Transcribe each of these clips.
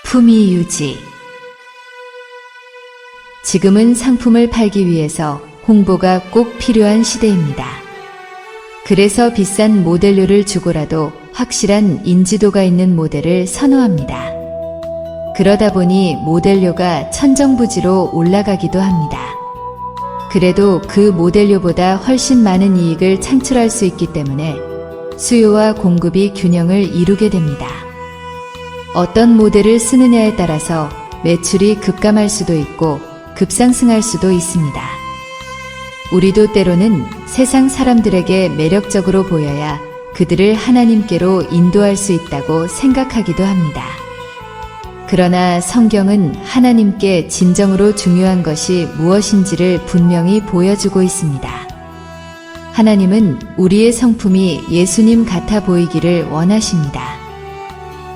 품위 유지. 지금은 상품을 팔기 위해서 홍보가 꼭 필요한 시대입니다. 그래서 비싼 모델료를 주고라도 확실한 인지도가 있는 모델을 선호합니다. 그러다 보니 모델료가 천정부지로 올라가기도 합니다. 그래도 그 모델료보다 훨씬 많은 이익을 창출할 수 있기 때문에 수요와 공급이 균형을 이루게 됩니다. 어떤 모델을 쓰느냐에 따라서 매출이 급감할 수도 있고 급상승할 수도 있습니다. 우리도 때로는 세상 사람들에게 매력적으로 보여야 그들을 하나님께로 인도할 수 있다고 생각하기도 합니다. 그러나 성경은 하나님께 진정으로 중요한 것이 무엇인지를 분명히 보여주고 있습니다. 하나님은 우리의 성품이 예수님 같아 보이기를 원하십니다.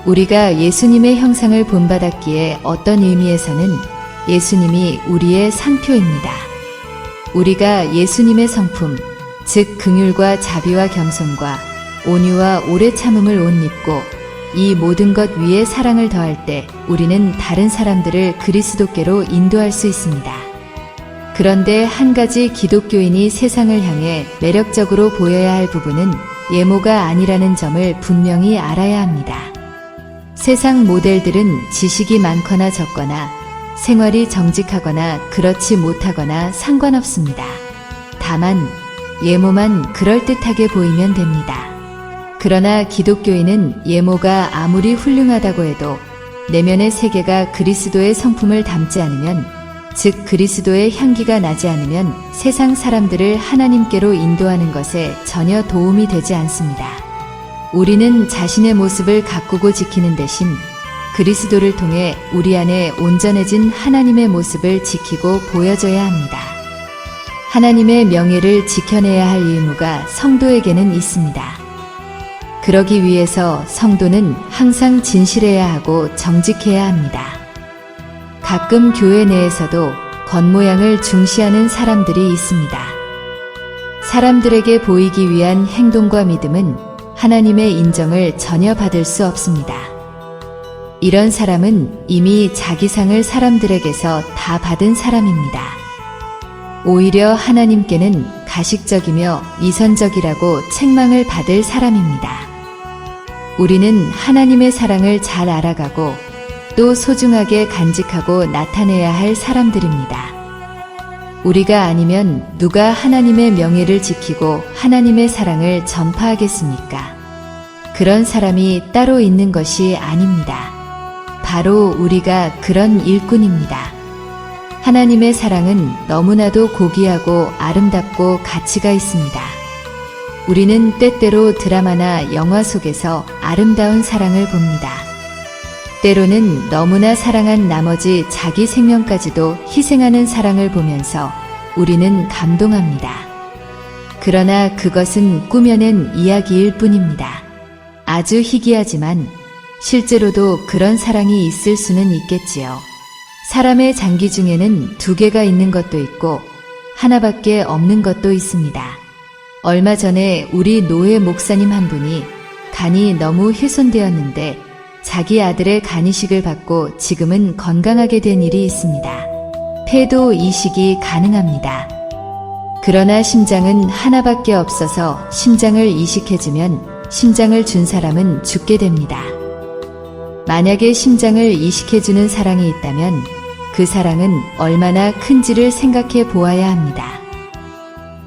우리가 예수님의 형상을 본받았기에 어떤 의미에서는 예수님이 우리의 상표입니다. 우리가 예수님의 성품, 즉 긍휼과 자비와 겸손과 온유와 오래 참음을 옷 입고 이 모든 것 위에 사랑을 더할 때 우리는 다른 사람들을 그리스도께로 인도할 수 있습니다. 그런데 한 가지 기독교인이 세상을 향해 매력적으로 보여야 할 부분은 예모가 아니라는 점을 분명히 알아야 합니다. 세상 모델들은 지식이 많거나 적거나 생활이 정직하거나 그렇지 못하거나 상관없습니다. 다만 예모만 그럴듯하게 보이면 됩니다. 그러나 기독교인은 예모가 아무리 훌륭하다고 해도 내면의 세계가 그리스도의 성품을 담지 않으면, 즉 그리스도의 향기가 나지 않으면 세상 사람들을 하나님께로 인도하는 것에 전혀 도움이 되지 않습니다. 우리는 자신의 모습을 가꾸고 지키는 대신 그리스도를 통해 우리 안에 온전해진 하나님의 모습을 지키고 보여줘야 합니다. 하나님의 명예를 지켜내야 할 의무가 성도에게는 있습니다. 그러기 위해서 성도는 항상 진실해야 하고 정직해야 합니다. 가끔 교회 내에서도 겉모양을 중시하는 사람들이 있습니다. 사람들에게 보이기 위한 행동과 믿음은 하나님의 인정을 전혀 받을 수 없습니다. 이런 사람은 이미 자기 상을 사람들에게서 다 받은 사람입니다. 오히려 하나님께는 가식적이며 이선적이라고 책망을 받을 사람입니다. 우리는 하나님의 사랑을 잘 알아가고 또 소중하게 간직하고 나타내야 할 사람들입니다. 우리가 아니면 누가 하나님의 명예를 지키고 하나님의 사랑을 전파하겠습니까? 그런 사람이 따로 있는 것이 아닙니다. 바로 우리가 그런 일꾼입니다. 하나님의 사랑은 너무나도 고귀하고 아름답고 가치가 있습니다. 우리는 때때로 드라마나 영화 속에서 아름다운 사랑을 봅니다. 때로는 너무나 사랑한 나머지 자기 생명까지도 희생하는 사랑을 보면서 우리는 감동합니다. 그러나 그것은 꾸며낸 이야기일 뿐입니다. 아주 희귀하지만 실제로도 그런 사랑이 있을 수는 있겠지요. 사람의 장기 중에는 2개가 있는 것도 있고 하나밖에 없는 것도 있습니다. 얼마 전에 우리 노회 목사님 한 분이 간이 너무 훼손되었는데 자기 아들의 간 이식을 받고 지금은 건강하게 된 일이 있습니다. 폐도 이식이 가능합니다. 그러나 심장은 하나밖에 없어서 심장을 이식해주면 심장을 준 사람은 죽게 됩니다. 만약에 심장을 이식해주는 사랑이 있다면 그 사랑은 얼마나 큰지를 생각해 보아야 합니다.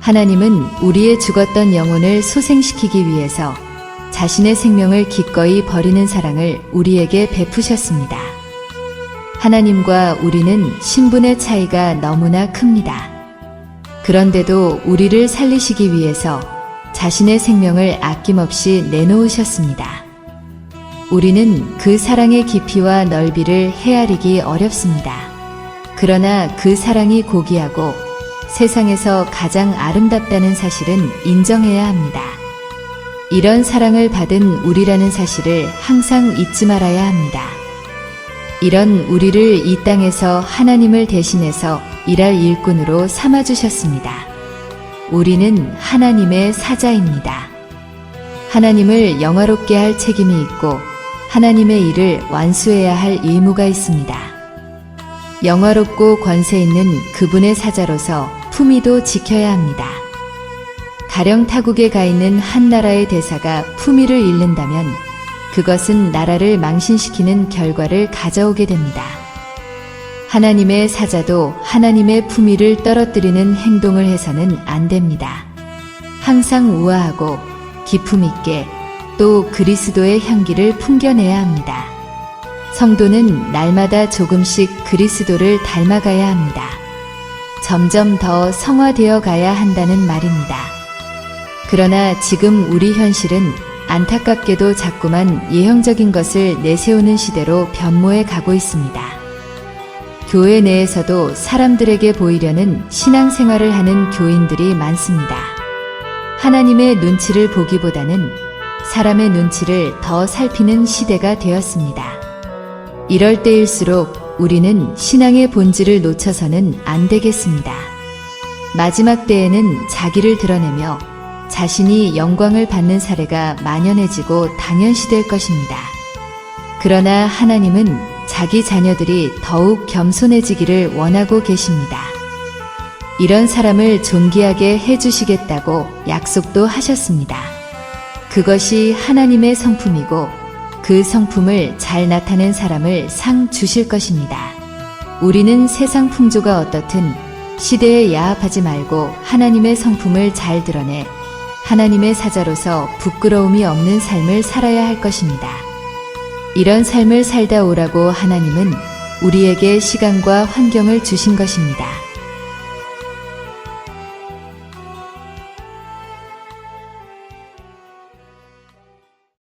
하나님은 우리의 죽었던 영혼을 소생시키기 위해서 자신의 생명을 기꺼이 버리는 사랑을 우리에게 베푸셨습니다. 하나님과 우리는 신분의 차이가 너무나 큽니다. 그런데도 우리를 살리시기 위해서 자신의 생명을 아낌없이 내놓으셨습니다. 우리는 그 사랑의 깊이와 넓이를 헤아리기 어렵습니다. 그러나 그 사랑이 고귀하고 세상에서 가장 아름답다는 사실은 인정해야 합니다. 이런 사랑을 받은 우리라는 사실을 항상 잊지 말아야 합니다. 이런 우리를 이 땅에서 하나님을 대신해서 일할 일꾼으로 삼아주셨습니다. 우리는 하나님의 사자입니다. 하나님을 영화롭게 할 책임이 있고 하나님의 일을 완수해야 할 의무가 있습니다. 영화롭고 권세 있는 그분의 사자로서 품위도 지켜야 합니다. 가령 타국에 가 있는 한 나라의 대사가 품위를 잃는다면 그것은 나라를 망신시키는 결과를 가져오게 됩니다. 하나님의 사자도 하나님의 품위를 떨어뜨리는 행동을 해서는 안 됩니다. 항상 우아하고 기품 있게 또 그리스도의 향기를 풍겨내야 합니다. 성도는 날마다 조금씩 그리스도를 닮아가야 합니다. 점점 더 성화되어 가야 한다는 말입니다. 그러나 지금 우리 현실은 안타깝게도 자꾸만 예형적인 것을 내세우는 시대로 변모해 가고 있습니다. 교회 내에서도 사람들에게 보이려는 신앙생활을 하는 교인들이 많습니다. 하나님의 눈치를 보기보다는 사람의 눈치를 더 살피는 시대가 되었습니다. 이럴 때일수록 우리는 신앙의 본질을 놓쳐서는 안 되겠습니다. 마지막 때에는 자기를 드러내며 자신이 영광을 받는 사례가 만연해지고 당연시될 것입니다. 그러나 하나님은 자기 자녀들이 더욱 겸손해지기를 원하고 계십니다. 이런 사람을 존귀하게 해주시겠다고 약속도 하셨습니다. 그것이 하나님의 성품이고 그 성품을 잘 나타낸 사람을 상 주실 것입니다. 우리는 세상 풍조가 어떻든 시대에 야합하지 말고 하나님의 성품을 잘 드러내 하나님의 사자로서 부끄러움이 없는 삶을 살아야 할 것입니다. 이런 삶을 살다 오라고 하나님은 우리에게 시간과 환경을 주신 것입니다.